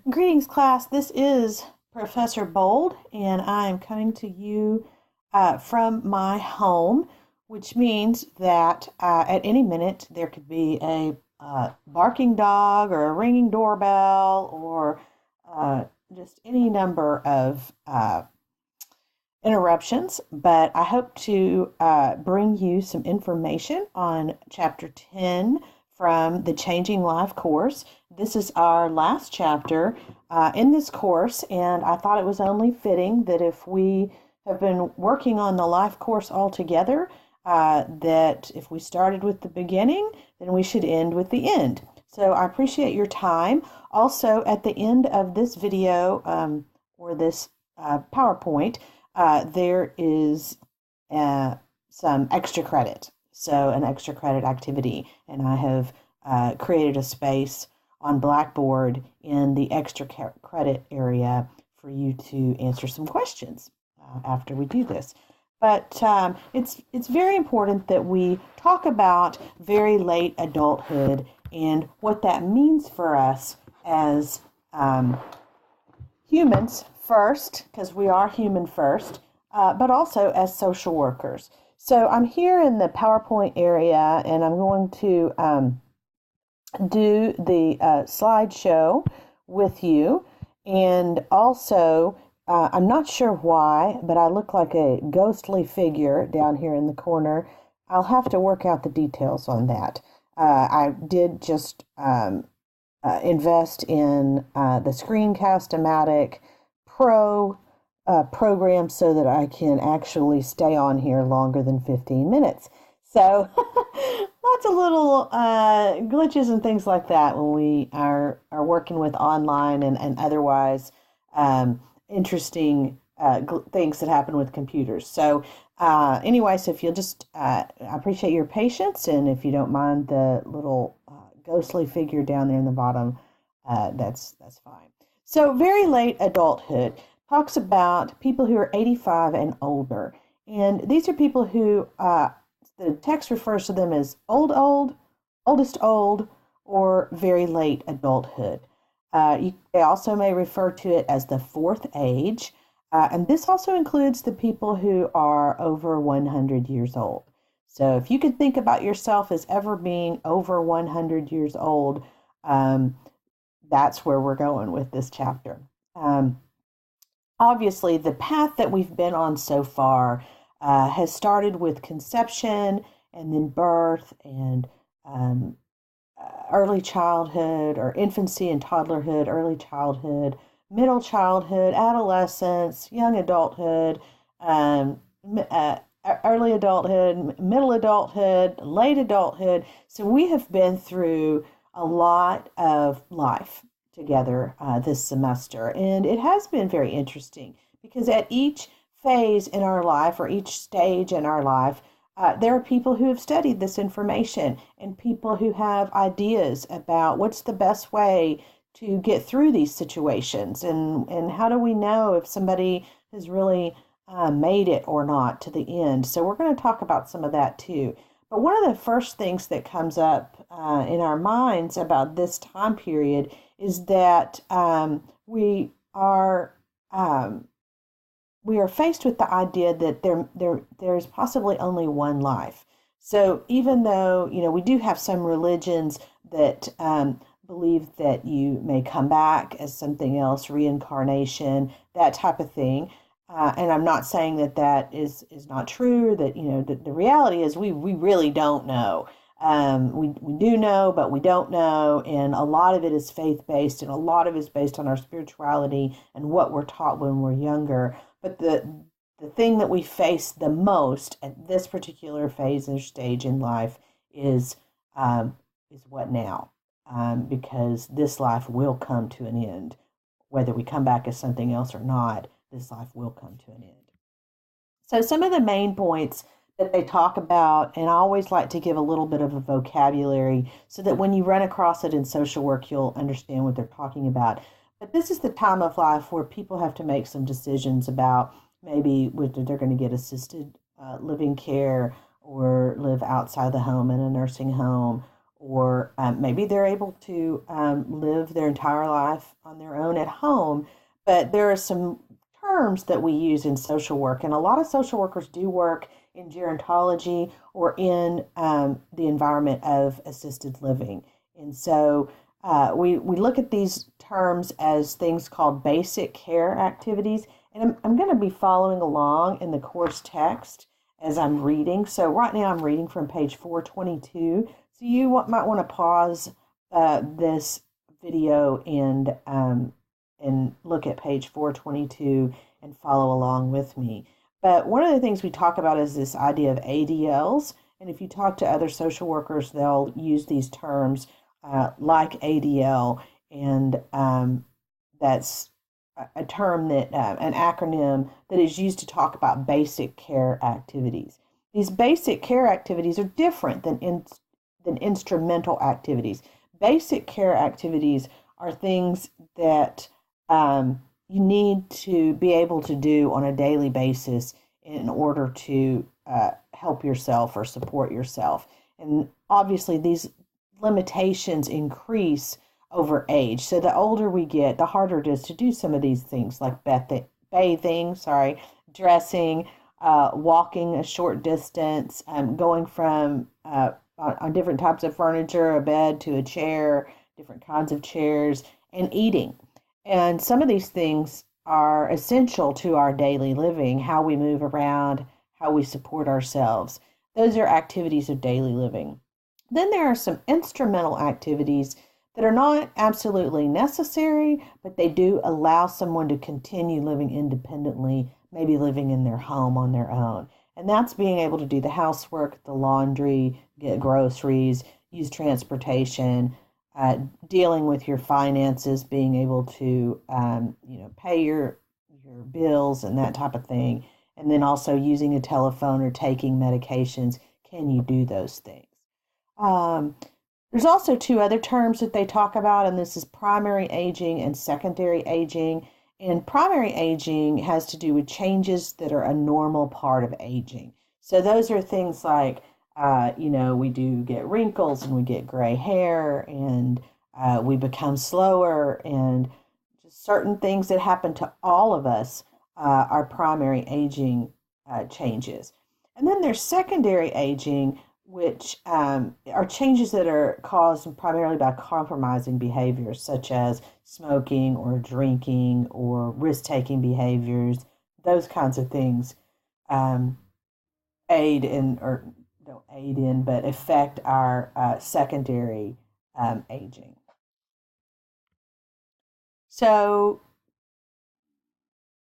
Greetings, class. This is Professor Bold, and I am coming to you from my home, which means that at any minute there could be a barking dog or a ringing doorbell or just any number of interruptions. But I hope to bring you some information on Chapter 10 from the Changing Life course. This is our last chapter in this course, and I thought it was only fitting that if we have been working on the life course all together, that if we started with the beginning, then we should end with the end. So I appreciate your time. Also, at the end of this video or this PowerPoint, there is some extra credit. So an extra credit activity, and I have created a space on Blackboard in the extra credit area for you to answer some questions after we do this. But it's very important that we talk about very late adulthood and what that means for us as humans first, because we are human first, but also as social workers. So I'm here in the PowerPoint area, and I'm going to do the slideshow with you. And also, I'm not sure why, but I look like a ghostly figure down here in the corner. I'll have to work out the details on that. I did just invest in the Screencast-O-Matic Pro program so that I can actually stay on here longer than 15 minutes. So lots of little glitches and things like that when we are working with online and otherwise interesting things that happen with computers. So anyway, so if you'll just, I appreciate your patience, and if you don't mind the little ghostly figure down there in the bottom, that's fine. So very late adulthood talks about people who are 85 and older. And these are people who, the text refers to them as oldest old, or very late adulthood. They also may refer to it as the fourth age. And this also includes the people who are over 100 years old. So if you could think about yourself as ever being over 100 years old, that's where we're going with this chapter. Obviously, the path that we've been on so far has started with conception and then birth and early childhood or infancy and toddlerhood, early childhood, middle childhood, adolescence, young adulthood, early adulthood, middle adulthood, late adulthood. So we have been through a lot of life together this semester, and it has been very interesting because at each phase in our life or each stage in our life, there are people who have studied this information and people who have ideas about what's the best way to get through these situations, and how do we know if somebody has really made it or not to the end. So we're going to talk about some of that too. But one of the first things that comes up in our minds about this time period is that we are faced with the idea that there's possibly only one life. So even though we do have some religions that believe that you may come back as something else, reincarnation, that type of thing. And I'm not saying that is not true, that, the reality is we really don't know. We do know, but we don't know. And a lot of it is faith-based, and a lot of it is based on our spirituality and what we're taught when we're younger. But the thing that we face the most at this particular phase or stage in life is what now? Because this life will come to an end. Whether we come back as something else or not, this life will come to an end. So some of the main points that they talk about, and I always like to give a little bit of a vocabulary so that when you run across it in social work, you'll understand what they're talking about. But this is the time of life where people have to make some decisions about maybe whether they're going to get assisted living care or live outside the home in a nursing home, or maybe they're able to live their entire life on their own at home. But there are some terms that we use in social work, and a lot of social workers do work in gerontology or in the environment of assisted living. And so we look at these terms as things called basic care activities. And I'm going to be following along in the course text as I'm reading. So right now I'm reading from page 422. So you might want to pause this video and look at page 422 and follow along with me. But one of the things we talk about is this idea of ADLs. And if you talk to other social workers, they'll use these terms like ADL. And that's a term that, an acronym that is used to talk about basic care activities. These basic care activities are different than instrumental activities. Basic care activities are things that you need to be able to do on a daily basis in order to help yourself or support yourself. And obviously these limitations increase over age. So the older we get, the harder it is to do some of these things like bathing, dressing, walking a short distance, going from on different types of furniture, a bed to a chair, different kinds of chairs, and eating. And some of these things are essential to our daily living, how we move around, how we support ourselves. Those are activities of daily living. Then there are some instrumental activities that are not absolutely necessary, but they do allow someone to continue living independently, maybe living in their home on their own. And that's being able to do the housework, the laundry, get groceries, use transportation, dealing with your finances, being able to pay your bills and that type of thing. And then also using a telephone or taking medications. Can you do those things? There's also two other terms that they talk about, and this is primary aging and secondary aging. And primary aging has to do with changes that are a normal part of aging. So those are things like, we do get wrinkles and we get gray hair and we become slower, and just certain things that happen to all of us are primary aging changes. And then there's secondary aging, which are changes that are caused primarily by compromising behaviors such as smoking or drinking or risk-taking behaviors. Those kinds of things but affect our secondary aging. So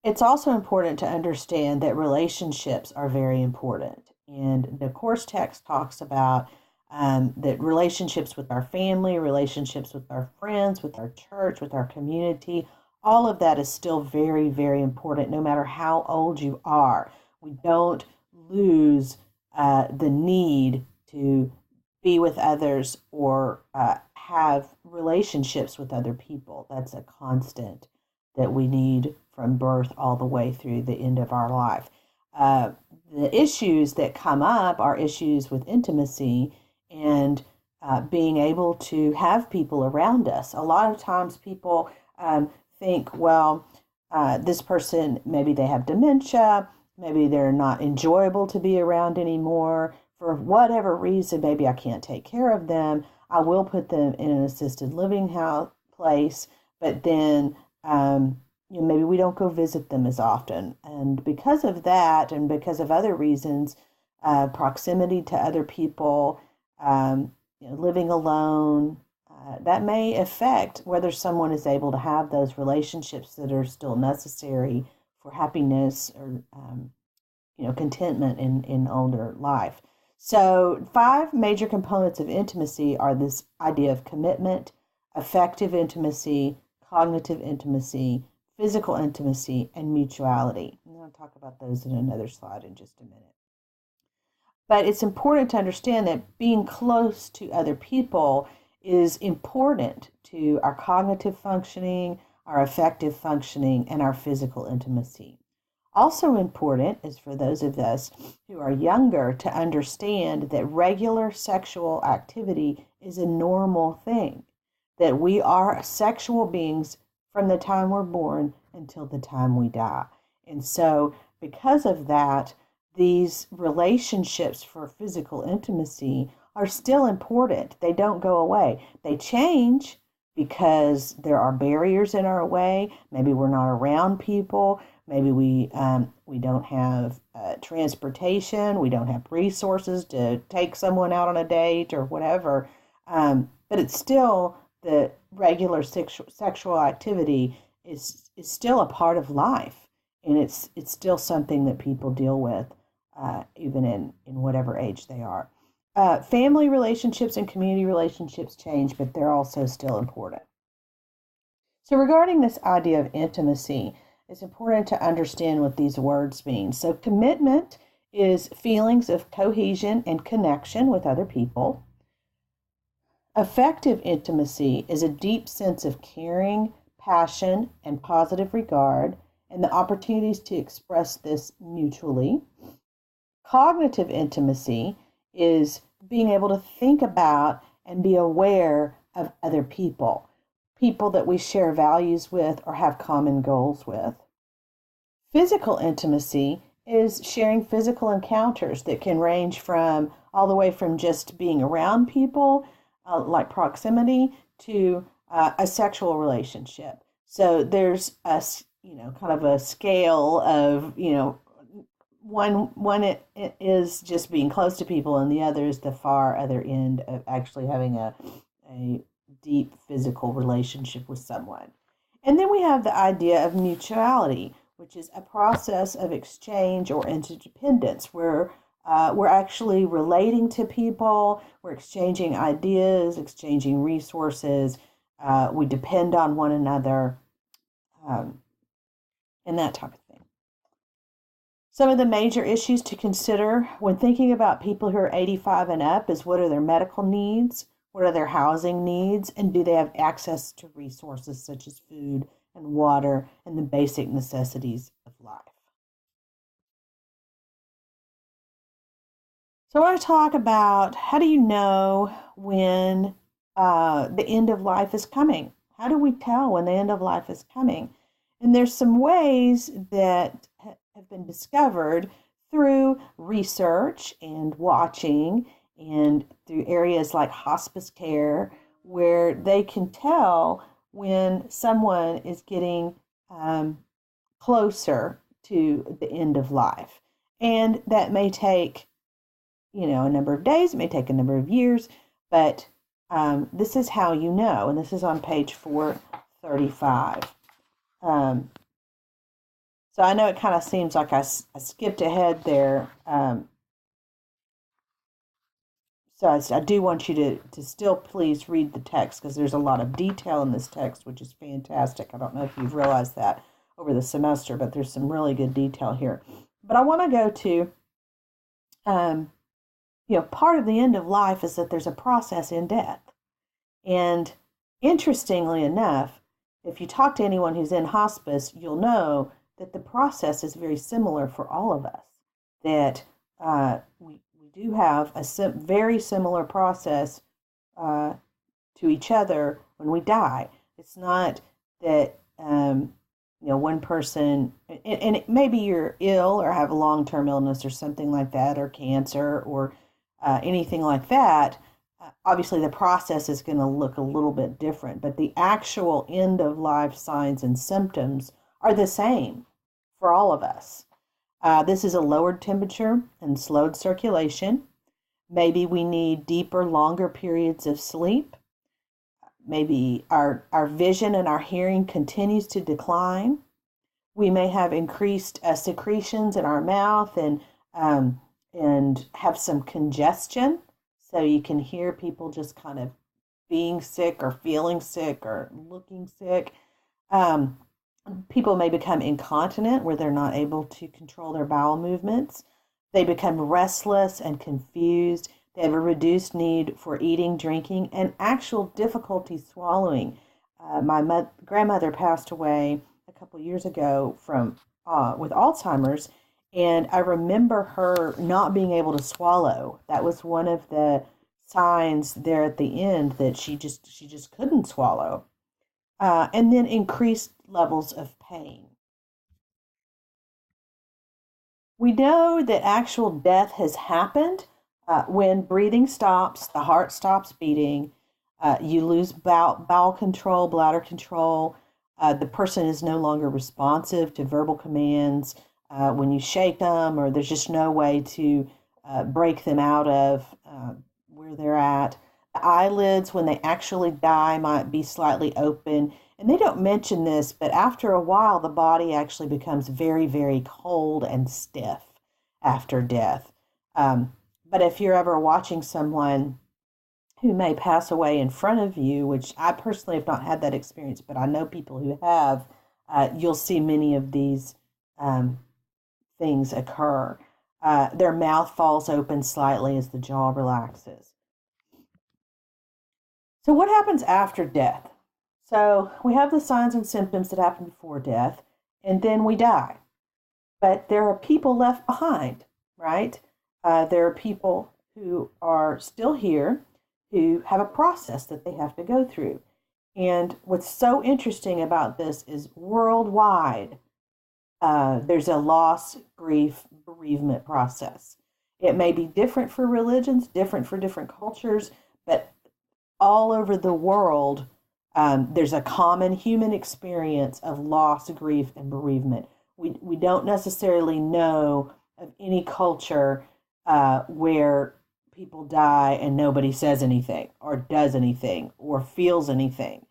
it's also important to understand that relationships are very important. And the course text talks about that relationships with our family, relationships with our friends, with our church, with our community, all of that is still very, very important no matter how old you are. We don't lose the need to be with others or have relationships with other people. That's a constant that we need from birth all the way through the end of our life. The issues that come up are issues with intimacy and being able to have people around us. A lot of times people think, this person, maybe they have dementia, maybe they're not enjoyable to be around anymore. For whatever reason, maybe I can't take care of them. I will put them in an assisted living place, but then maybe we don't go visit them as often. And because of that, and because of other reasons, proximity to other people, living alone, that may affect whether someone is able to have those relationships that are still necessary for happiness or, contentment in older life. So 5 major components of intimacy are this idea of commitment, affective intimacy, cognitive intimacy, physical intimacy, and mutuality. I'm going to talk about those in another slide in just a minute. But it's important to understand that being close to other people is important to our cognitive functioning, our affective functioning, and our physical intimacy. Also important is for those of us who are younger to understand that regular sexual activity is a normal thing, that we are sexual beings from the time we're born until the time we die. And so, because of that, these relationships for physical intimacy are still important. They don't go away. They change because there are barriers in our way. Maybe we're not around people. Maybe we don't have transportation. We don't have resources to take someone out on a date or whatever. But it's still the regular sexual activity is still a part of life, and it's still something that people deal with, even in whatever age they are. Family relationships and community relationships change, but they're also still important. So regarding this idea of intimacy, it's important to understand what these words mean. So commitment is feelings of cohesion and connection with other people. Effective intimacy is a deep sense of caring, passion, and positive regard, and the opportunities to express this mutually. Cognitive intimacy is being able to think about and be aware of other people that we share values with or have common goals with. Physical intimacy is sharing physical encounters that can range from all the way from just being around people, like proximity, to a sexual relationship. So there's kind of a scale of, one it is just being close to people, and the other is the far other end of actually having a deep physical relationship with someone. And then we have the idea of mutuality, which is a process of exchange or interdependence where we're actually relating to people, we're exchanging ideas, exchanging resources, we depend on one another, and that type of thing. Some of the major issues to consider when thinking about people who are 85 and up is what are their medical needs, what are their housing needs, and do they have access to resources such as food and water and the basic necessities of life. So I want to talk about how do you know when the end of life is coming? How do we tell when the end of life is coming? And there's some ways that have been discovered through research and watching and through areas like hospice care, where they can tell when someone is getting closer to the end of life. And that may take, a number of days, it may take a number of years, but this is how you know, and this is on page 435. So I know it kind of seems like I skipped ahead there. So I do want you to still please read the text, because there's a lot of detail in this text, which is fantastic. I don't know if you've realized that over the semester, but there's some really good detail here. But I want to go to, part of the end of life is that there's a process in death. And interestingly enough, if you talk to anyone who's in hospice, you'll know that the process is very similar for all of us, that we do have a very similar process to each other when we die. It's not that, one person, and maybe you're ill or have a long-term illness or something like that, or cancer or anything like that. Obviously, the process is going to look a little bit different, but the actual end-of-life signs and symptoms are the same for all of us. This is a lowered temperature and slowed circulation. Maybe we need deeper, longer periods of sleep. Maybe our vision and our hearing continues to decline. We may have increased secretions in our mouth and have some congestion. So you can hear people just kind of being sick or feeling sick or looking sick. People may become incontinent, where they're not able to control their bowel movements. They become restless and confused. They have a reduced need for eating, drinking, and actual difficulty swallowing. My grandmother passed away a couple years ago from with Alzheimer's, and I remember her not being able to swallow. That was one of the signs there at the end, that she just couldn't swallow, and then increased levels of pain. We know that actual death has happened when breathing stops, the heart stops beating, you lose bowel control, bladder control. The person is no longer responsive to verbal commands when you shake them, or there's just no way to break them out of where they're at. The eyelids, when they actually die, might be slightly open. And they don't mention this, but after a while, the body actually becomes very, very cold and stiff after death. But if you're ever watching someone who may pass away in front of you, which I personally have not had that experience, but I know people who have, you'll see many of these things occur. Their mouth falls open slightly as the jaw relaxes. So what happens after death? So we have the signs and symptoms that happen before death, and then we die. But there are people left behind, right? There are people who are still here who have a process that they have to go through. And what's so interesting about this is worldwide, there's a loss, grief, bereavement process. It may be different for religions, different for different cultures, but all over the world, there's a common human experience of loss, grief, and bereavement. We don't necessarily know of any culture where people die and nobody says anything or does anything or feels anything.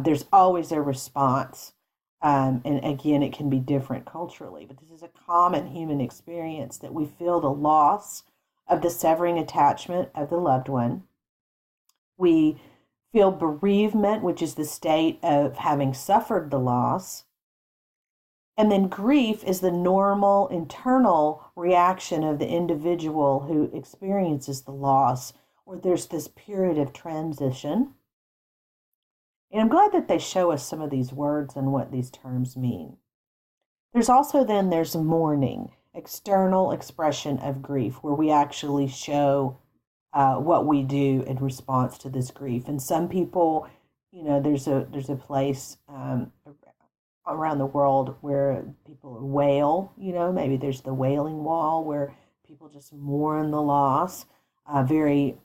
There's always a response. And again, it can be different culturally, but this is a common human experience, that we feel the loss of the severing attachment of the loved one. We feel bereavement, which is the state of having suffered the loss. And then grief is the normal internal reaction of the individual who experiences the loss, or there's this period of transition. And I'm glad that they show us some of these words and what these terms mean. There's mourning, external expression of grief, where we actually show what we do in response to this grief. And some people, there's a place around the world where people wail, maybe there's the Wailing Wall, where people just mourn the loss very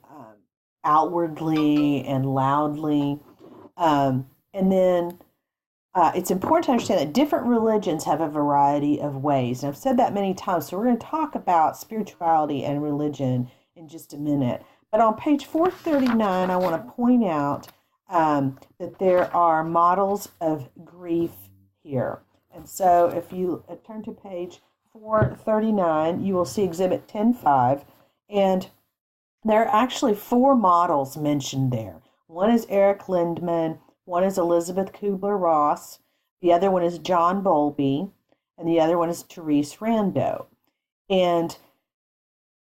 outwardly and loudly. And then it's important to understand that different religions have a variety of ways. And I've said that many times, so we're going to talk about spirituality and religion in just a minute. But on page 439, I want to point out that there are models of grief here. And so if you turn to page 439, you will see Exhibit 10.5, and there are actually 4 models mentioned there. One is Eric Lindman, one is Elizabeth Kubler-Ross, the other one is John Bowlby, and the other one is Therese Rando. And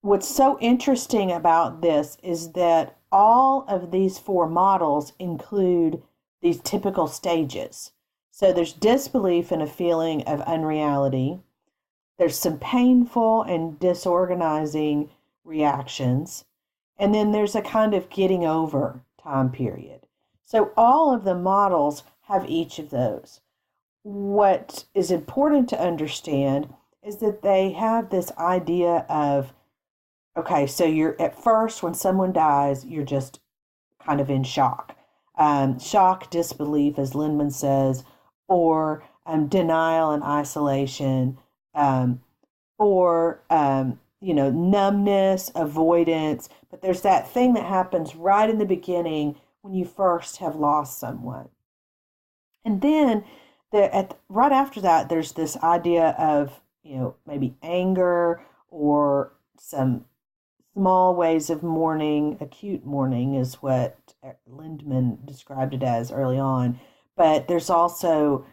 what's so interesting about this is that all of these 4 models include these typical stages. So there's disbelief and a feeling of unreality. There's some painful and disorganizing reactions. And then there's a kind of getting over time period. So all of the models have each of those. What is important to understand is that they have this idea of, okay, so you're at first, when someone dies, you're just kind of in shock. Shock, disbelief, as Lindman says, or denial and isolation, or numbness, avoidance. But there's that thing that happens right in the beginning when you first have lost someone. And then right after that, there's this idea of, maybe anger or some small ways of mourning. Acute mourning is what Lindman described it as early on. But there's also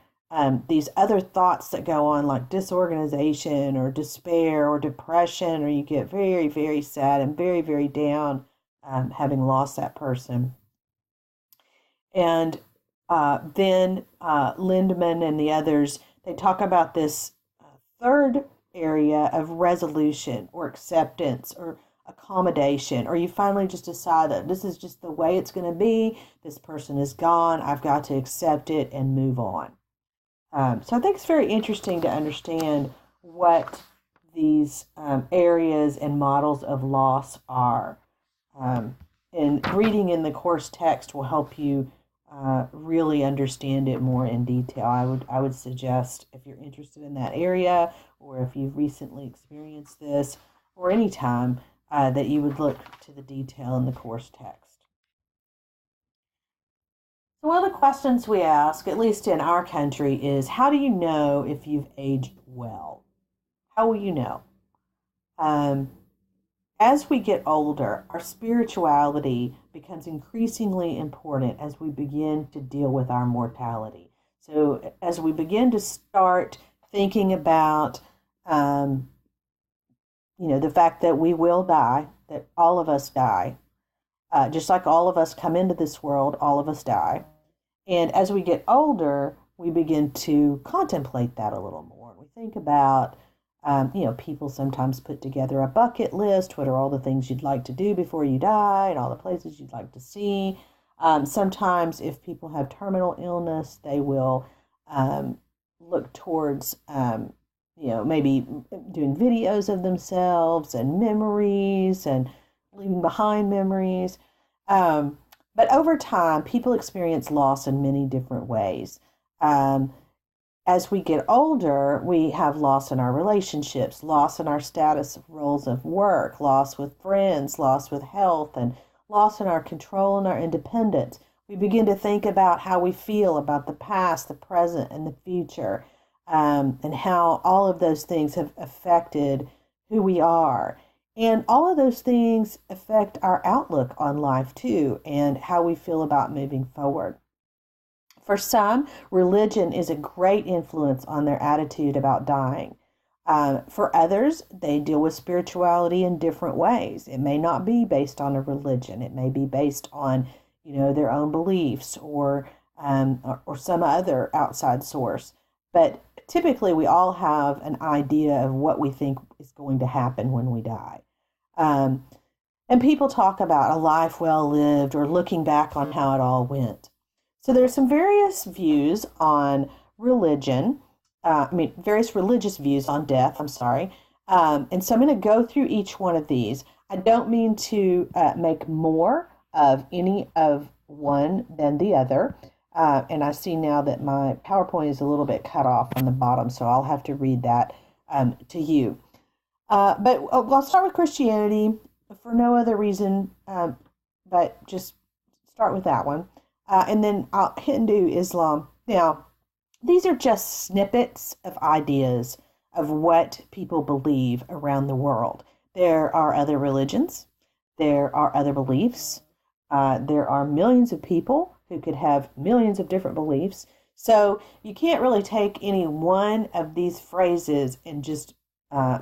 these other thoughts that go on, like disorganization or despair or depression, or you get very, very sad and very, very down having lost that person. And then Lindman and the others, they talk about this third area of resolution or acceptance or accommodation, or you finally just decide that this is just the way it's going to be. This person is gone. I've got to accept it and move on. So I think it's very interesting to understand what these areas and models of loss are. And reading in the course text will help you really understand it more in detail. I would suggest, if you're interested in that area, or if you've recently experienced this, or any time, that you would look to the detail in the course text. So one of the questions we ask, at least in our country, is how do you know if you've aged well? How will you know? As we get older, our spirituality becomes increasingly important as we begin to deal with our mortality. So as we begin to start thinking about, the fact that we will die, that all of us die, just like all of us come into this world, all of us die. And as we get older, we begin to contemplate that a little more. We think about, people sometimes put together a bucket list. What are all the things you'd like to do before you die and all the places you'd like to see? Sometimes if people have terminal illness, they will look towards, maybe doing videos of themselves and memories and leaving behind memories. But over time, people experience loss in many different ways. As we get older, we have loss in our relationships, loss in our status roles of work, loss with friends, loss with health, and loss in our control and our independence. We begin to think about how we feel about the past, the present, and the future, and how all of those things have affected who we are. And all of those things affect our outlook on life too, and how we feel about moving forward. For some, religion is a great influence on their attitude about dying. For others, they deal with spirituality in different ways. It may not be based on a religion. It may be based on, their own beliefs or some other outside source. But typically, we all have an idea of what we think is going to happen when we die. And people talk about a life well lived or looking back on how it all went. So there's some various views on religion, various religious views on death, and so I'm going to go through each one of these. I don't mean to make more of any of one than the other. And I see now that my PowerPoint is a little bit cut off on the bottom, so I'll have to read that to you. But I'll start with Christianity for no other reason, but just start with that one. And then Hindu, Islam. Now, these are just snippets of ideas of what people believe around the world. There are other religions. There are other beliefs. There are millions of people who could have millions of different beliefs. So you can't really take any one of these phrases and just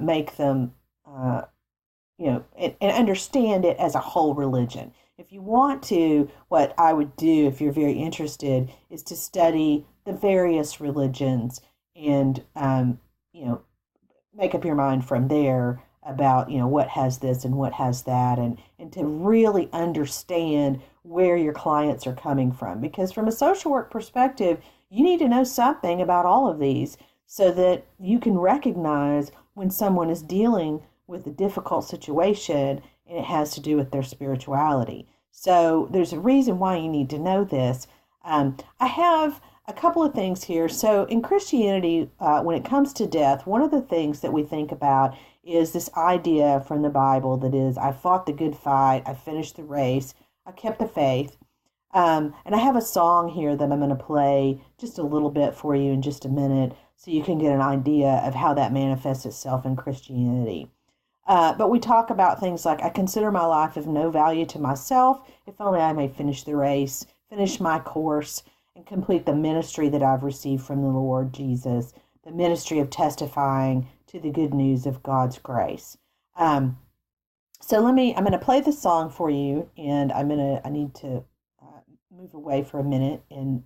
make them, and understand it as a whole religion. If you want to, what I would do if you're very interested is to study the various religions and, make up your mind from there about, what has this and what has that, and to really understand where your clients are coming from. Because from a social work perspective, you need to know something about all of these so that you can recognize when someone is dealing with a difficult situation and it has to do with their spirituality. So there's a reason why you need to know this. I have a couple of things here. So in Christianity, when it comes to death, one of the things that we think about is this idea from the Bible that is, I fought the good fight, I finished the race, I kept the faith. And I have a song here that I'm going to play just a little bit for you in just a minute so you can get an idea of how that manifests itself in Christianity. But we talk about things like, I consider my life of no value to myself, if only I may finish the race, finish my course, and complete the ministry that I've received from the Lord Jesus, the ministry of testifying to the good news of God's grace. So I'm going to play the song for you, and I need to move away for a minute and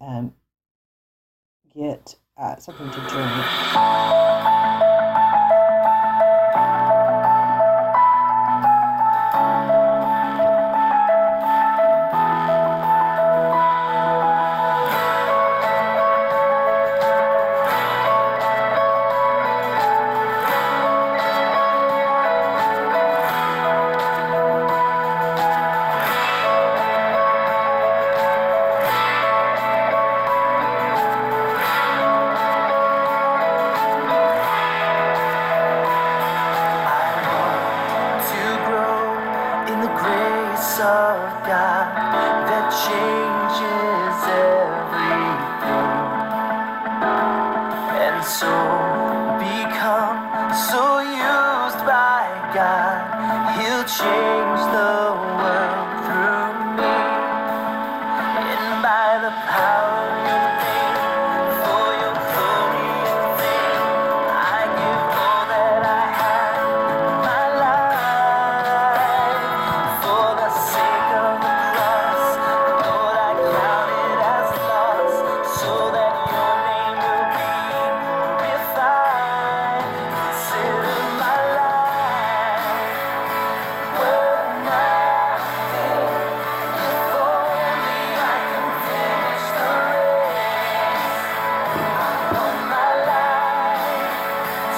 get something to drink. And so become so used by God, He'll change the world through me. And by the power of your name, for your glory and fame, I give all that I have in my life. For the sake of the cross, Lord, I count it as loss, so that your name will be glorified. Consider my life worth nothing, if only I can finish the race. I want my life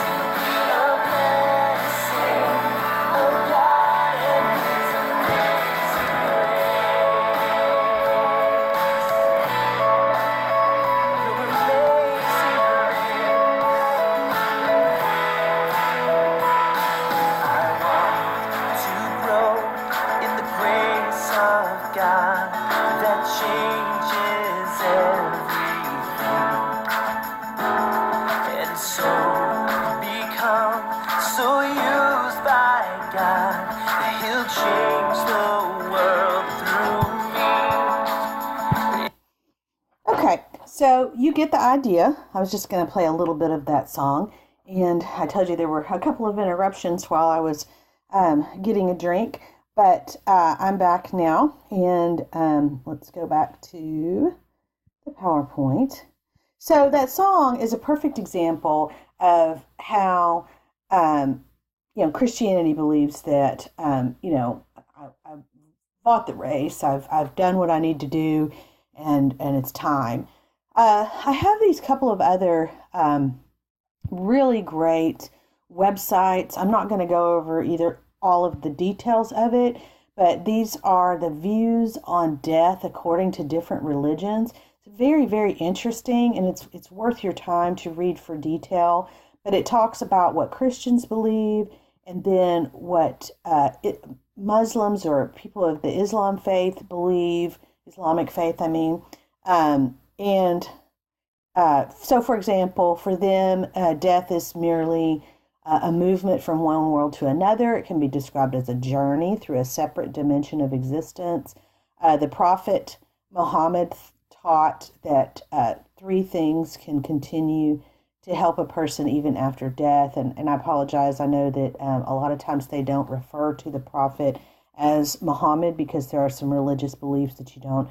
to be a blessing of God and His amazing God that changes everything, and so become so used by God that He'll change the world through me. Okay, so you get the idea. I was just going to play a little bit of that song, and I told you there were a couple of interruptions while I was getting a drink, but I'm back now, and let's go back to the PowerPoint. So that song is a perfect example of how Christianity believes that I've fought the race, I've done what I need to do, and it's time. I have these couple of other really great websites. I'm not going to go over either all of the details of it, but these are the views on death according to different religions. It's very, very interesting, and it's worth your time to read for detail. But it talks about what Christians believe, and then what Muslims or people of the Islamic faith, so, for example, for them, death is merely a movement from one world to another. It can be described as a journey through a separate dimension of existence. The Prophet Muhammad taught that three things can continue to help a person even after death. And I apologize. I know that a lot of times they don't refer to the Prophet as Muhammad because there are some religious beliefs that you don't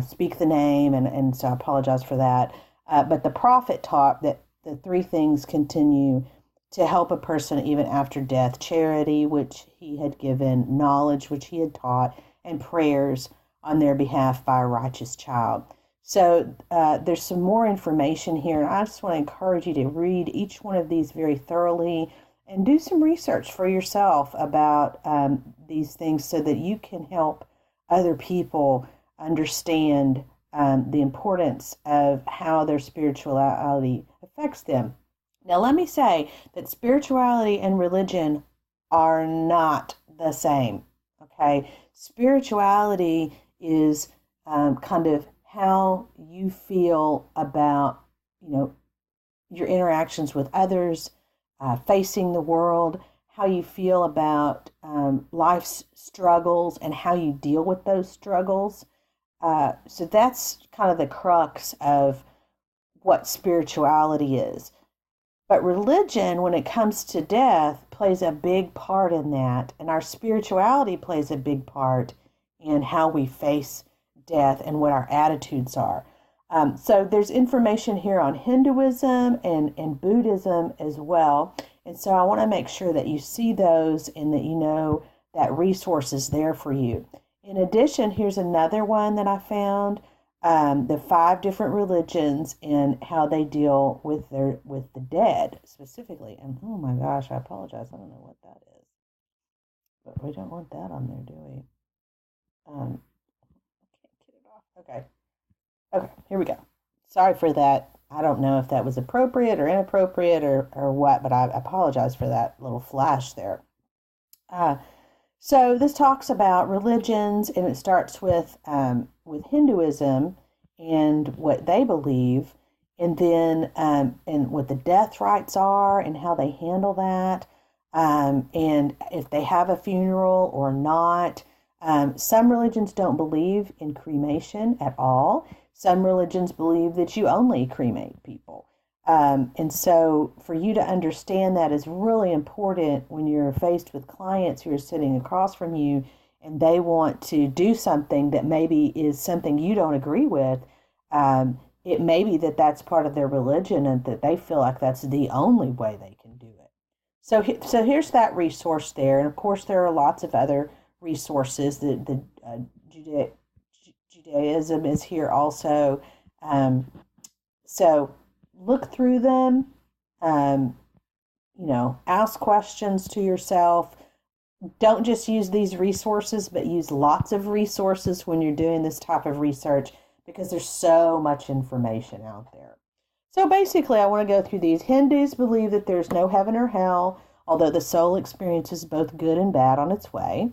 speak the name. And so I apologize for that. But the Prophet taught that the three things continue to help a person even after death: charity, which he had given, knowledge, which he had taught, and prayers on their behalf by a righteous child. So there's some more information here, and I just want to encourage you to read each one of these very thoroughly and do some research for yourself about these things so that you can help other people understand the importance of how their spirituality affects them. Now, let me say that spirituality and religion are not the same, okay? Spirituality is kind of how you feel about, your interactions with others, facing the world, how you feel about life's struggles and how you deal with those struggles. So that's kind of the crux of what spirituality is. But religion, when it comes to death, plays a big part in that. And our spirituality plays a big part in how we face death and what our attitudes are. So there's information here on Hinduism and Buddhism as well. And so I want to make sure that you see those and that you know that resource is there for you. In addition, here's another one that I found. The 5 different religions and how they deal with the dead specifically. And oh my gosh, I apologize. I don't know what that is, but we don't want that on there, do we? I can't get it off. Okay, here we go. Sorry for that. I don't know if that was appropriate or inappropriate or what, but I apologize for that little flash there. So this talks about religions, and it starts with Hinduism and what they believe. and then and what the death rites are and how they handle that, and if they have a funeral or not. Some religions don't believe in cremation at all. Some religions believe that you only cremate people. And so for you to understand that is really important when you're faced with clients who are sitting across from you and they want to do something that maybe is something you don't agree with. It may be that that's part of their religion and that they feel like that's the only way they can do it. So here's that resource there. And of course, there are lots of other resources. The Judaism is here also. So look through them. Ask questions to yourself. Don't just use these resources, but use lots of resources when you're doing this type of research because there's so much information out there. So basically, I want to go through these. Hindus believe that there's no heaven or hell, although the soul experiences both good and bad on its way.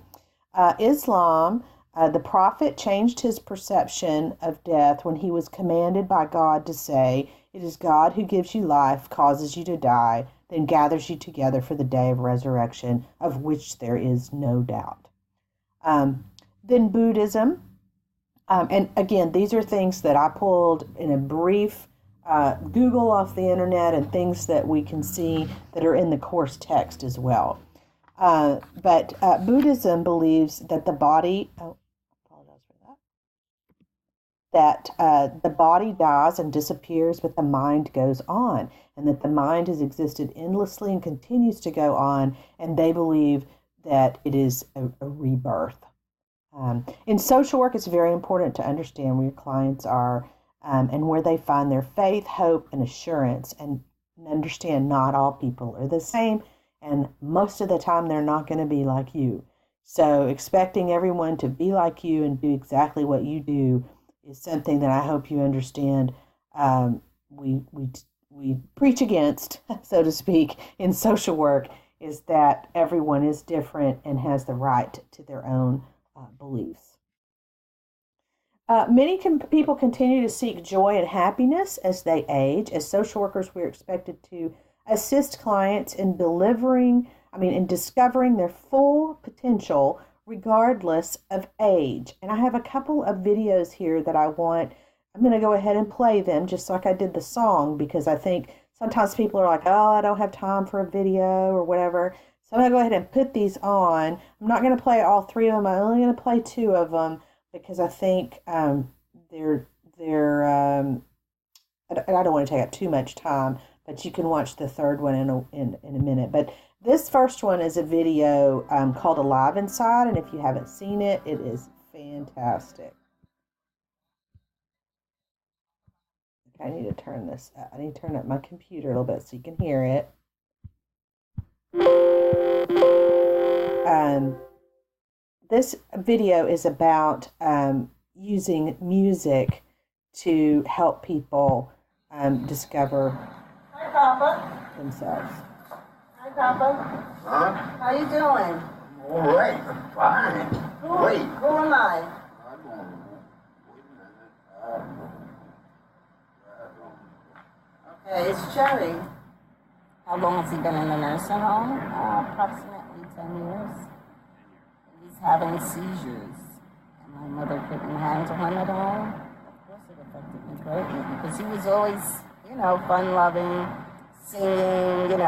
Islam, the prophet changed his perception of death when he was commanded by God to say, "It is God who gives you life, causes you to die, then gathers you together for the day of resurrection, of which there is no doubt." Then Buddhism. And again, these are things that I pulled in a brief Google off the internet and things that we can see that are in the course text as well. But Buddhism believes that the body, apologize for that the body dies and disappears, but the mind goes on, and that the mind has existed endlessly and continues to go on, and they believe that it is a rebirth. In social work, it's very important to understand where your clients are and where they find their faith, hope, and assurance, and understand not all people are the same, and most of the time they're not going to be like you. So expecting everyone to be like you and do exactly what you do is something that I hope you understand we preach against, so to speak, in social work, is that everyone is different and has the right to their own beliefs. Many people continue to seek joy and happiness as they age. As social workers, we're expected to assist clients in discovering their full potential regardless of age. And I have a couple of videos here that I'm going to go ahead and play them just like I did the song, because I think sometimes people are like, oh, I don't have time for a video or whatever. So I'm going to go ahead and put these on. I'm not going to play all three of them. I'm only going to play two of them because I think they're I don't want to take up too much time, but you can watch the third one in a minute. But this first one is a video called Alive Inside, and if you haven't seen it, it is fantastic. Okay, I need to turn this up. I need to turn up my computer a little bit so you can hear it. This video is about using music to help people discover themselves. Hi, Papa. Huh? How you doing? All right, I'm fine. Wait. Who am I? Okay, it's Jerry. How long has he been in the nursing home? Approximately 10 years. He's having seizures. And my mother couldn't handle him at all. Of course it affected me greatly because he was always, fun-loving, singing,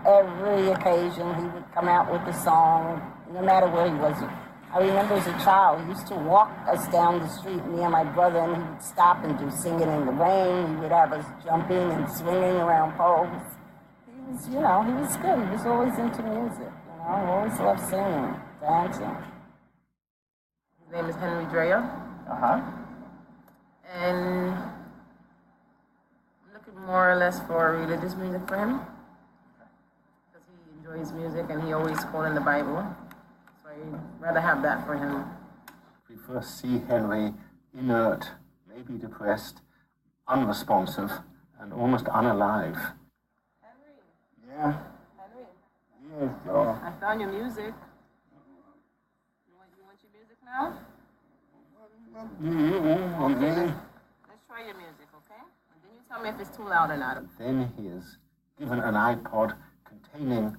every occasion he would come out with a song, no matter where he was. I remember as a child, he used to walk us down the street, me and my brother, and he would stop and do Singing in the Rain. He would have us jumping and swinging around poles. He was, he was good. He was always into music, always loved singing, dancing. His name is Henry Drea. Uh-huh. And I'm looking more or less for religious music for him. Because he enjoys music and he always quoting the Bible. So I'd rather have that for him. We first see Henry inert, maybe depressed, unresponsive, and almost unalive. Henry. Yeah. Henry. Yes, Joe. I found your music. You want your music now? Mm-hmm. Okay, let's try your music, okay? And then you Tell me if it's too loud or not. Then he is given an iPod containing,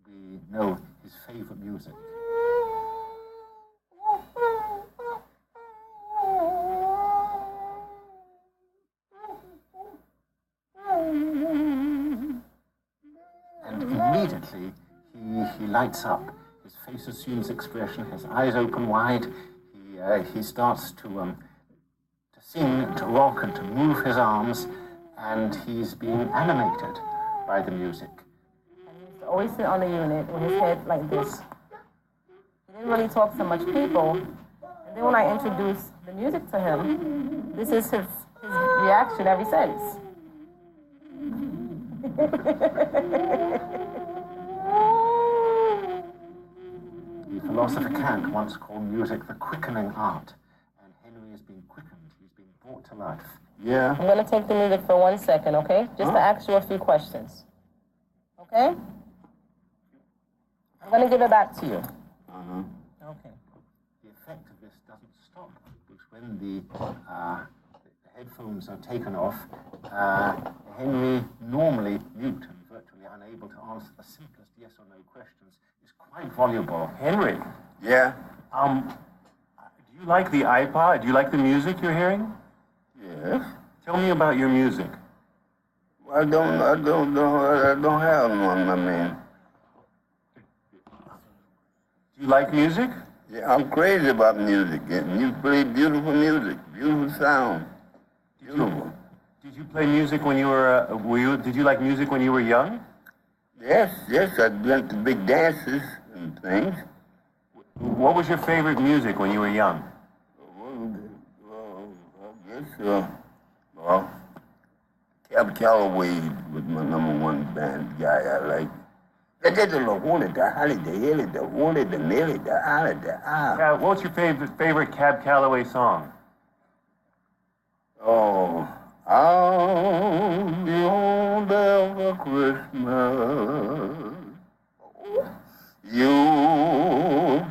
we know, his favorite music. And immediately he lights up. His face assumes expression, his eyes open wide. He starts to sing, to rock, and to move his arms, and he's being animated by the music. And he used to always sit on the unit with his head like this. He didn't really talk to much people. And then when I introduced the music to him, this is his reaction ever since. The philosopher Kant once called music the quickening art, and Henry is being quickened. He's being brought to life. Yeah. I'm going to take the music for 1 second, okay? Just to ask you a few questions. Okay? I'm going to give it back to you. Okay. The effect of this doesn't stop, because when the headphones are taken off, Henry, normally mute and virtually unable to answer the simplest yes or no questions, is quite voluble. Henry, Yeah? do you like the iPod? Do you like the music you're hearing? Yes. Tell me about your music. I don't have one, my man. Do you like music? Yeah, I'm crazy about music. And you play beautiful music, beautiful sound. Beautiful. Did you play music when you were, did you like music when you were young? Yes, I went to big dances and things. What was your favorite music when you were young? I guess, Cab Calloway was my number one band guy I like. What's your favorite Cab Calloway song? Oh, I'll be home there for Christmas. You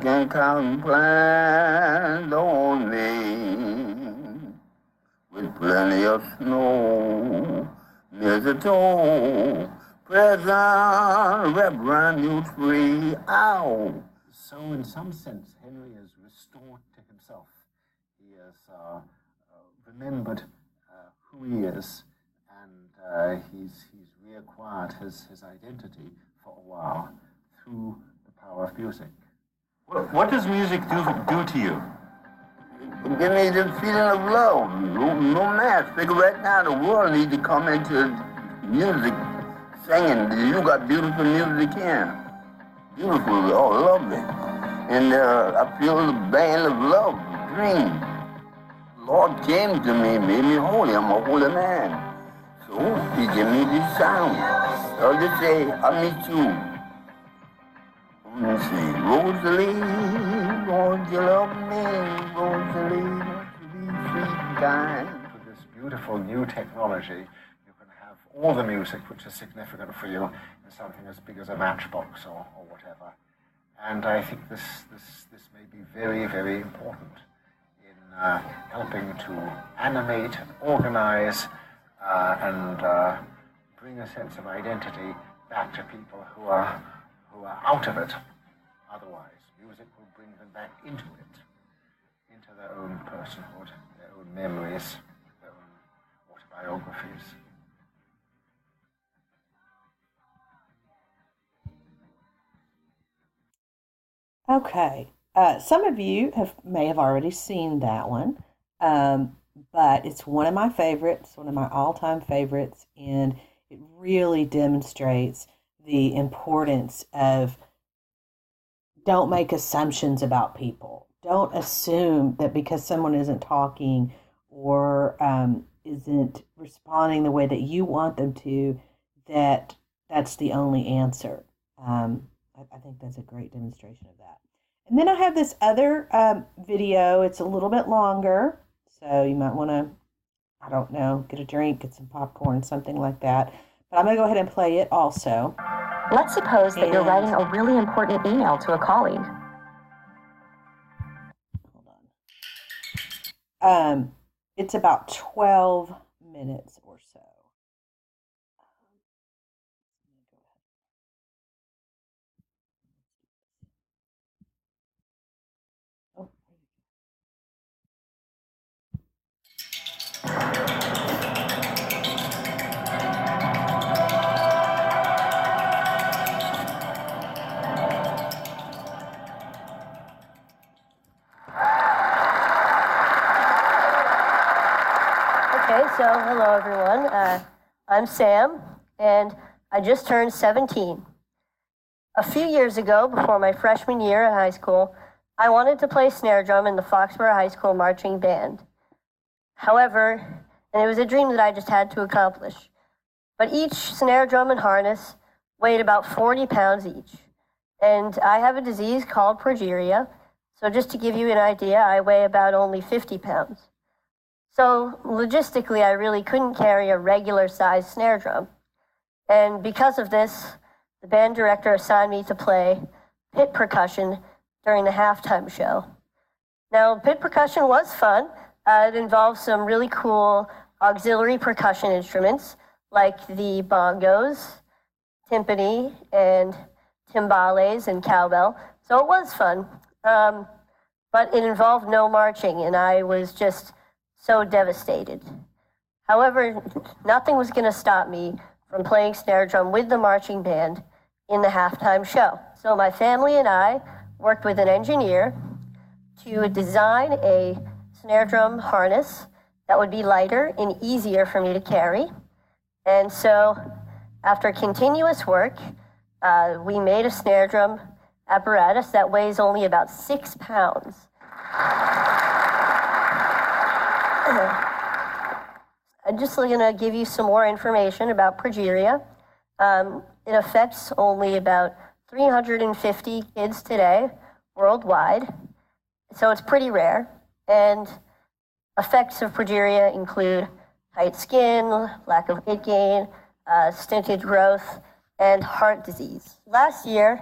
can come plan on me with plenty of snow, mistletoe, present, red brand new tree. Ow! So, in some sense, Henry is restored to himself. He has remembered who he is, and he's reacquired his identity for a while through the power of music. What does music do to you? Give me the feeling of love. No matter. Figure right now the world needs to come into music, singing. You got beautiful music here. Beautiful, oh, lovely. And I feel the band of love, dream. Lord came to me, made me holy. I'm a holy man. So he gave me this sound. I'll just say, I meet you. Let me see. Rosalie, won't you love me? Rosalie, won't you be sweet and kind? With this beautiful new technology, you can have all the music which is significant for you in something as big as a matchbox or whatever. And I think this may be very, very important in helping to animate, organize, and bring a sense of identity back to people who are out of it. Otherwise, music will bring them back into it, into their own personhood, their own memories, their own autobiographies. Okay. Some of you may have already seen that one, but it's one of my favorites, one of my all-time favorites, and it really demonstrates the importance of don't make assumptions about people. Don't assume that because someone isn't talking or isn't responding the way that you want them to, that that's the only answer. I think that's a great demonstration of that. And then I have this other video. It's a little bit longer, so you might want to, I don't know, get a drink, get some popcorn, something like that. But I'm going to go ahead and play it also. Let's suppose that you're writing a really important email to a colleague. Hold on. It's about 12 minutes or so. So, hello everyone. I'm Sam, and I just turned 17. A few years ago, before my freshman year in high school, I wanted to play snare drum in the Foxborough High School marching band. However, and it was a dream that I just had to accomplish, but each snare drum and harness weighed about 40 pounds each. And I have a disease called progeria, so just to give you an idea, I weigh about only 50 pounds. So logistically, I really couldn't carry a regular-sized snare drum. And because of this, the band director assigned me to play pit percussion during the halftime show. Now, pit percussion was fun. It involved some really cool auxiliary percussion instruments like the bongos, timpani, and timbales and cowbell. So it was fun. But it involved no marching, and I was just so devastated. However, nothing was going to stop me from playing snare drum with the marching band in the halftime show. So my family and I worked with an engineer to design a snare drum harness that would be lighter and easier for me to carry. And so after continuous work, we made a snare drum apparatus that weighs only about 6 pounds. I'm just going to give you some more information about progeria. It affects only about 350 kids today worldwide, so it's pretty rare. And effects of progeria include tight skin, lack of weight gain, stunted growth, and heart disease. Last year,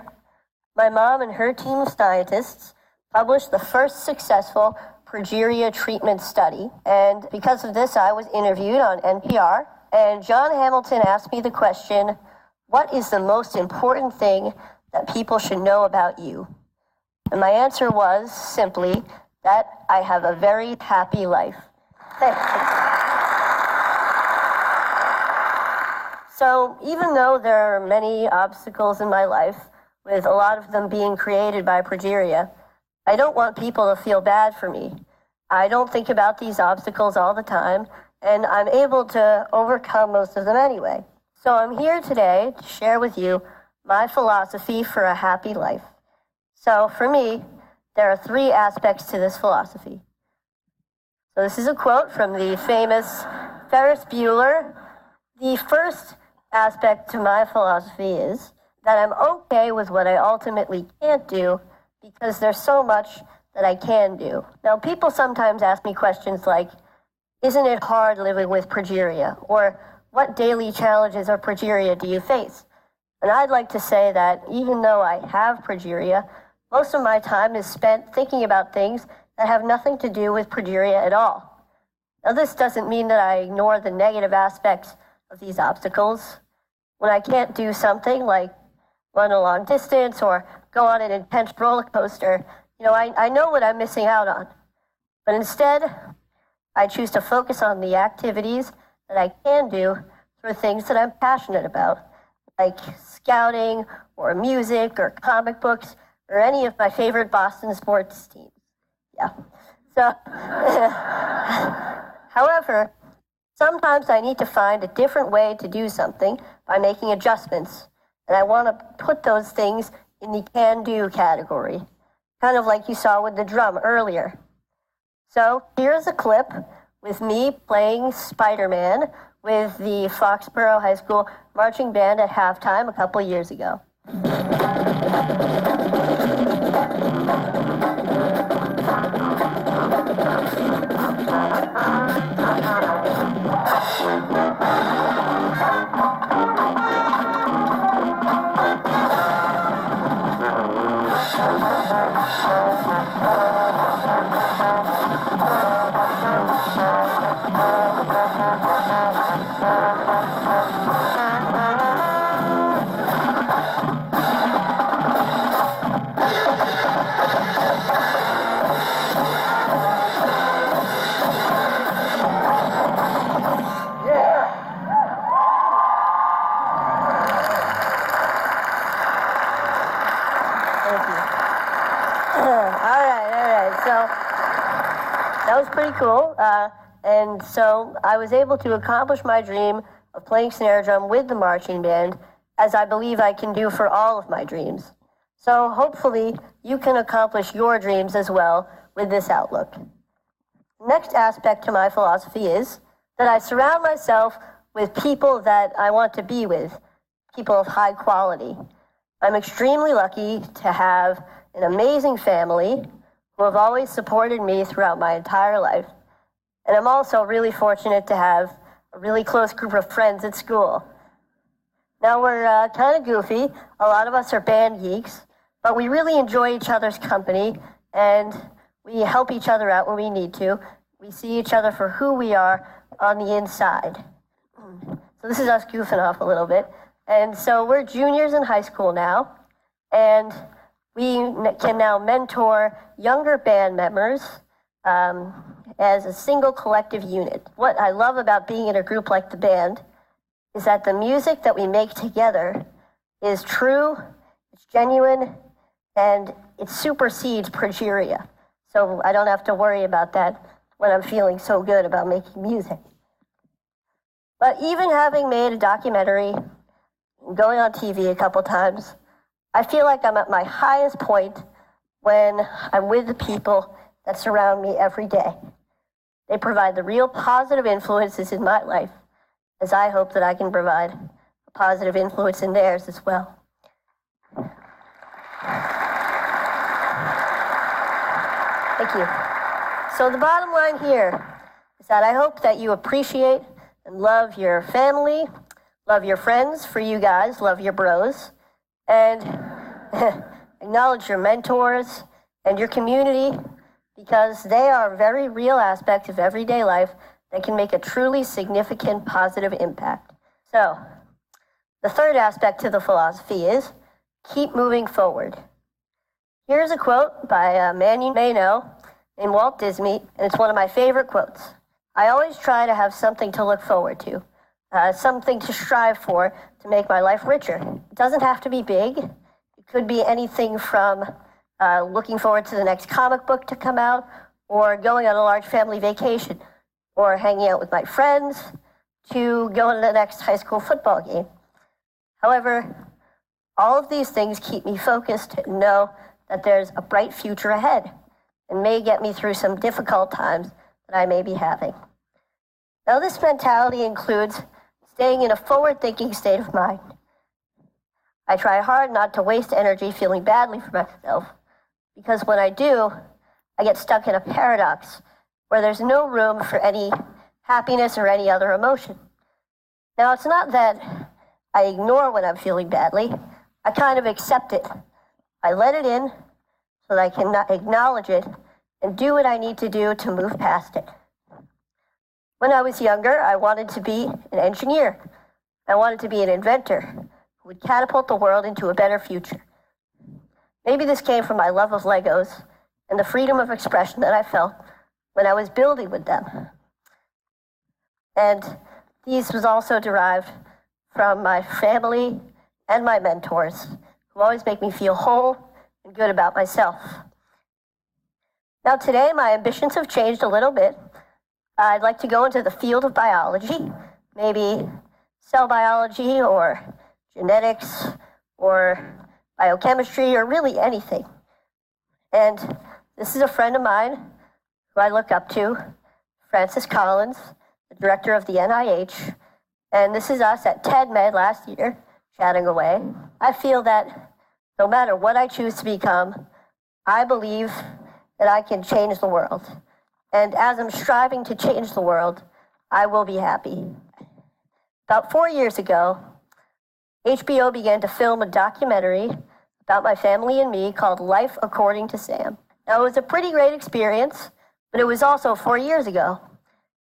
my mom and her team of scientists published the first successful progeria treatment study. And because of this, I was interviewed on NPR. And John Hamilton asked me the question, what is the most important thing that people should know about you? And my answer was simply that I have a very happy life. Thanks. So even though there are many obstacles in my life, with a lot of them being created by progeria, I don't want people to feel bad for me. I don't think about these obstacles all the time, and I'm able to overcome most of them anyway. So I'm here today to share with you my philosophy for a happy life. So for me, there are 3 aspects to this philosophy. So this is a quote from the famous Ferris Bueller. The first aspect to my philosophy is that I'm okay with what I ultimately can't do because there's so much that I can do. Now, people sometimes ask me questions like, isn't it hard living with progeria? Or what daily challenges or progeria do you face? And I'd like to say that even though I have progeria, most of my time is spent thinking about things that have nothing to do with progeria at all. Now, this doesn't mean that I ignore the negative aspects of these obstacles. When I can't do something like run a long distance or go on an intense roller coaster, I know what I'm missing out on. But instead, I choose to focus on the activities that I can do through things that I'm passionate about, like scouting or music or comic books or any of my favorite Boston sports teams. Yeah. So, however, sometimes I need to find a different way to do something by making adjustments. And I want to put those things in the can-do category, kind of like you saw with the drum earlier. So here's a clip with me playing Spider-Man with the Foxborough High School marching band at halftime a couple of years ago. That was pretty cool. And so I was able to accomplish my dream of playing snare drum with the marching band, as I believe I can do for all of my dreams. So hopefully you can accomplish your dreams as well with this outlook. Next aspect to my philosophy is that I surround myself with people that I want to be with, people of high quality. I'm extremely lucky to have an amazing family who have always supported me throughout my entire life. And I'm also really fortunate to have a really close group of friends at school. Now we're kind of goofy. A lot of us are band geeks, but we really enjoy each other's company and we help each other out when we need to. We see each other for who we are on the inside. So this is us goofing off a little bit. And so we're juniors in high school now, and we can now mentor younger band members as a single collective unit. What I love about being in a group like the band is that the music that we make together is true, it's genuine, and it supersedes progeria. So I don't have to worry about that when I'm feeling so good about making music. But even having made a documentary, going on TV a couple times, I feel like I'm at my highest point when I'm with the people that surround me every day. They provide the real positive influences in my life, as I hope that I can provide a positive influence in theirs as well. Thank you. So the bottom line here is that I hope that you appreciate and love your family, love your friends, for you guys, love your bros, and acknowledge your mentors and your community, because they are very real aspects of everyday life that can make a truly significant positive impact. So, the third aspect to the philosophy is keep moving forward. Here's a quote by a man you may know named Walt Disney, and it's one of my favorite quotes. I always try to have something to look forward to, something to strive for to make my life richer. It doesn't have to be big. It could be anything from looking forward to the next comic book to come out, or going on a large family vacation, or hanging out with my friends, to going to the next high school football game. However, all of these things keep me focused and know that there's a bright future ahead and may get me through some difficult times that I may be having. Now, this mentality includes staying in a forward-thinking state of mind. I try hard not to waste energy feeling badly for myself, because when I do, I get stuck in a paradox where there's no room for any happiness or any other emotion. Now, it's not that I ignore when I'm feeling badly. I kind of accept it. I let it in so that I can acknowledge it and do what I need to do to move past it. When I was younger, I wanted to be an engineer. I wanted to be an inventor who would catapult the world into a better future. Maybe this came from my love of Legos and the freedom of expression that I felt when I was building with them. And these was also derived from my family and my mentors, who always make me feel whole and good about myself. Now today, my ambitions have changed a little bit. I'd like to go into the field of biology, maybe cell biology or genetics or biochemistry or really anything. And this is a friend of mine who I look up to, Francis Collins, the director of the NIH. And this is us at TED Med last year, chatting away. I feel that no matter what I choose to become, I believe that I can change the world. And as I'm striving to change the world, I will be happy. About 4 years ago, HBO began to film a documentary about my family and me called Life According to Sam. Now, it was a pretty great experience, but it was also 4 years ago.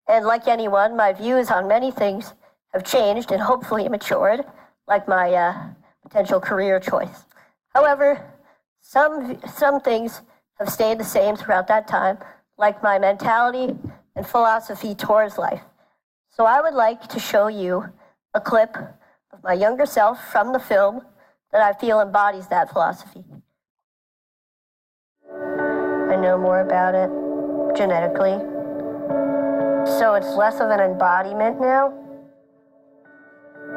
And like anyone, my views on many things have changed and hopefully matured, like my potential career choice. However, some things have stayed the same throughout that time, like my mentality and philosophy towards life. So I would like to show you a clip of my younger self from the film that I feel embodies that philosophy. I know more about it genetically. so it's less of an embodiment now.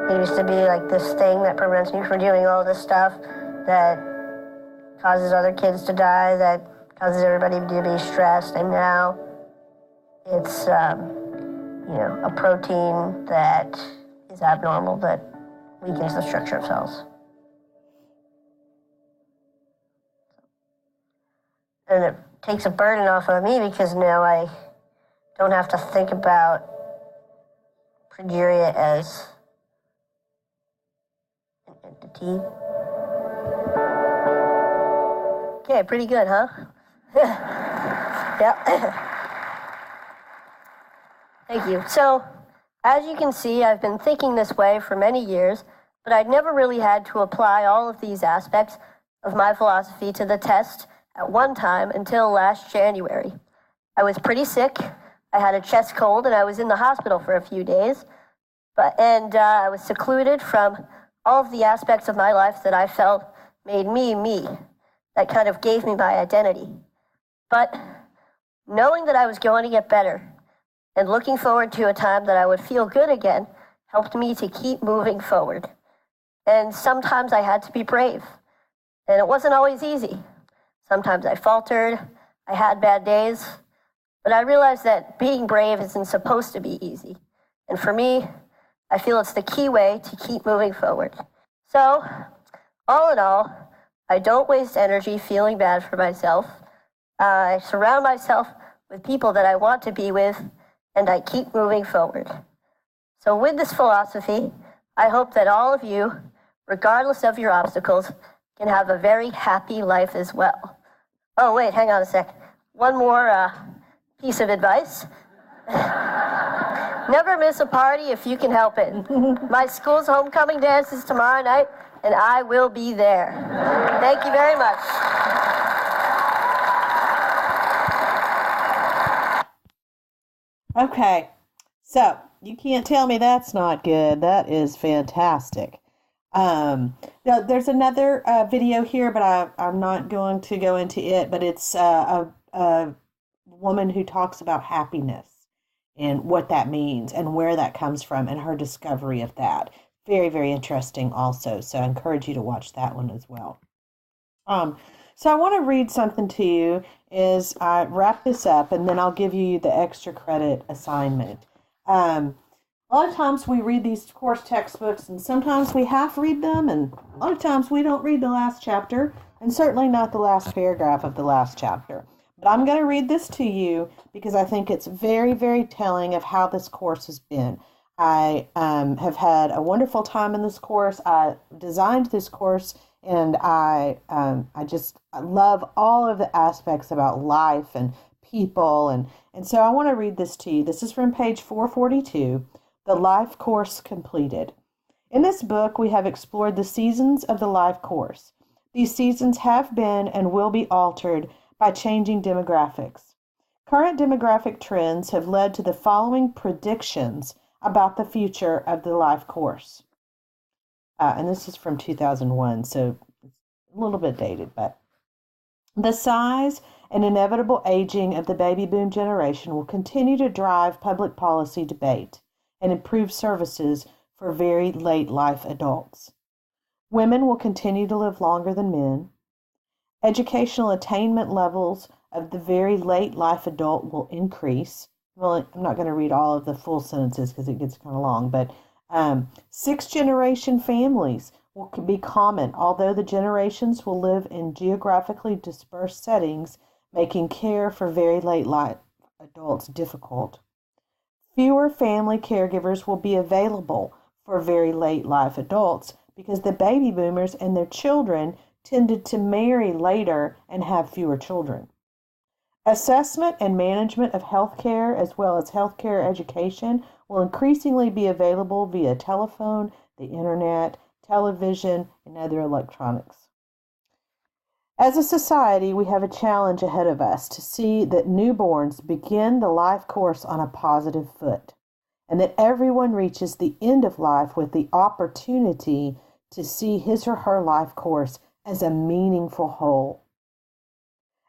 It used to be like this thing that prevents me from doing all this stuff that causes other kids to die, that causes everybody to be stressed, and now it's, a protein that is abnormal that weakens the structure of cells. And it takes a burden off of me because now I don't have to think about progeria as an entity. Okay, pretty good, huh? Yeah. Thank you. So, as you can see, I've been thinking this way for many years, but I'd never really had to apply all of these aspects of my philosophy to the test at one time until last January. I was pretty sick. I had a chest cold and I was in the hospital for a few days. I was secluded from all of the aspects of my life that I felt made me, me. That kind of gave me my identity. But knowing that I was going to get better and looking forward to a time that I would feel good again helped me to keep moving forward. And sometimes I had to be brave. And it wasn't always easy. Sometimes I faltered, I had bad days, but I realized that being brave isn't supposed to be easy. And for me, I feel it's the key way to keep moving forward. So, all in all, I don't waste energy feeling bad for myself. I surround myself with people that I want to be with, and I keep moving forward. So with this philosophy, I hope that all of you, regardless of your obstacles, can have a very happy life as well. Oh, wait, hang on a sec. One more piece of advice. Never miss a party if you can help it. My school's homecoming dance is tomorrow night, and I will be there. Thank you very much. Okay, so you can't tell me that's not good. That is fantastic. Now, there's another video here, but I'm not going to go into it, but it's a woman who talks about happiness and what that means and where that comes from and her discovery of that. Very, very interesting also, so I encourage you to watch that one as well. So I want to read something to you as I wrap this up, and then I'll give you the extra credit assignment. A lot of times we read these course textbooks, and sometimes we half read them, and a lot of times we don't read the last chapter, and certainly not the last paragraph of the last chapter. But I'm going to read this to you because I think it's very, very telling of how this course has been. I have had a wonderful time in this course. I designed this course, and I love all of the aspects about life and people, and so I want to read this to you. This is from page 442. The Life Course Completed. In this book, we have explored the seasons of the life course. These seasons have been and will be altered by changing demographics. Current demographic trends have led to the following predictions about the future of the life course. And this is from 2001, so it's a little bit dated, but the size and inevitable aging of the baby boom generation will continue to drive public policy debate and improve services for very late life adults. Women will continue to live longer than men. Educational attainment levels of the very late life adult will increase. Well, I'm not going to read all of the full sentences because it gets kind of long, but sixth-generation families will be common, although the generations will live in geographically dispersed settings, making care for very late life adults difficult. Fewer family caregivers will be available for very late life adults because the baby boomers and their children tended to marry later and have fewer children. Assessment and management of healthcare as well as healthcare education will increasingly be available via telephone, the internet, television, and other electronics. As a society, we have a challenge ahead of us to see that newborns begin the life course on a positive foot, and that everyone reaches the end of life with the opportunity to see his or her life course as a meaningful whole.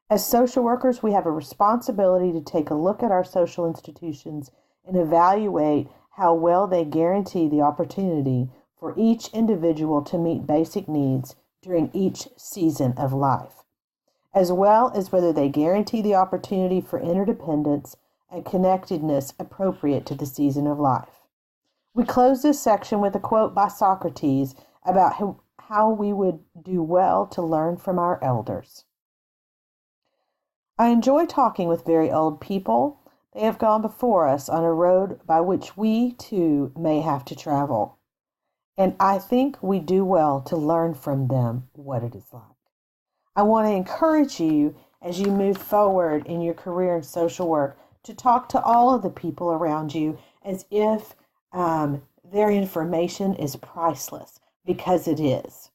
As social workers, we have a responsibility to take a look at our social institutions and evaluate how well they guarantee the opportunity for each individual to meet basic needs during each season of life, as well as whether they guarantee the opportunity for interdependence and connectedness appropriate to the season of life. We close this section with a quote by Socrates about how we would do well to learn from our elders. I enjoy talking with very old people. They have gone before us on a road by which we, too, may have to travel. And I think we do well to learn from them what it is like. I want to encourage you as you move forward in your career in social work to talk to all of the people around you as if their information is priceless, because it is.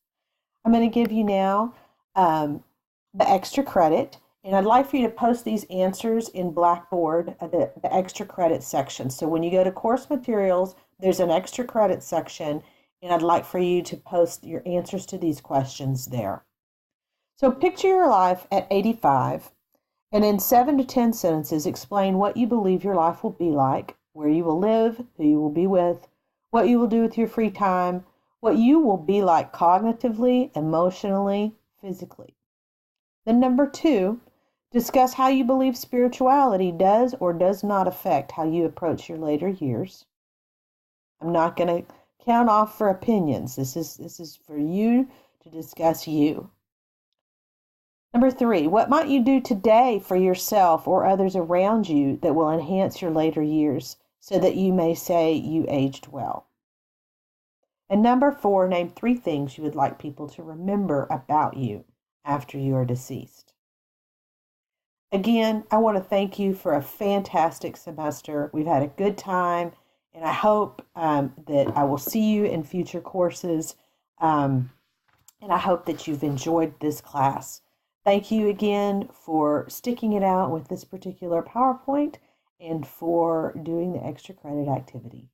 I'm going to give you now the extra credit, and I'd like for you to post these answers in Blackboard, the extra credit section. So when you go to course materials, there's an extra credit section, and I'd like for you to post your answers to these questions there. So picture your life at 85, and in 7 to 10 sentences, explain what you believe your life will be like, where you will live, who you will be with, what you will do with your free time, what you will be like cognitively, emotionally, physically. Then number 2, discuss how you believe spirituality does or does not affect how you approach your later years. I'm not going to count off for opinions. This is for you to discuss you. Number 3, what might you do today for yourself or others around you that will enhance your later years so that you may say you aged well? And number 4, name 3 things you would like people to remember about you after you are deceased. Again, I want to thank you for a fantastic semester. We've had a good time, and I hope that I will see you in future courses, and I hope that you've enjoyed this class. Thank you again for sticking it out with this particular PowerPoint and for doing the extra credit activity.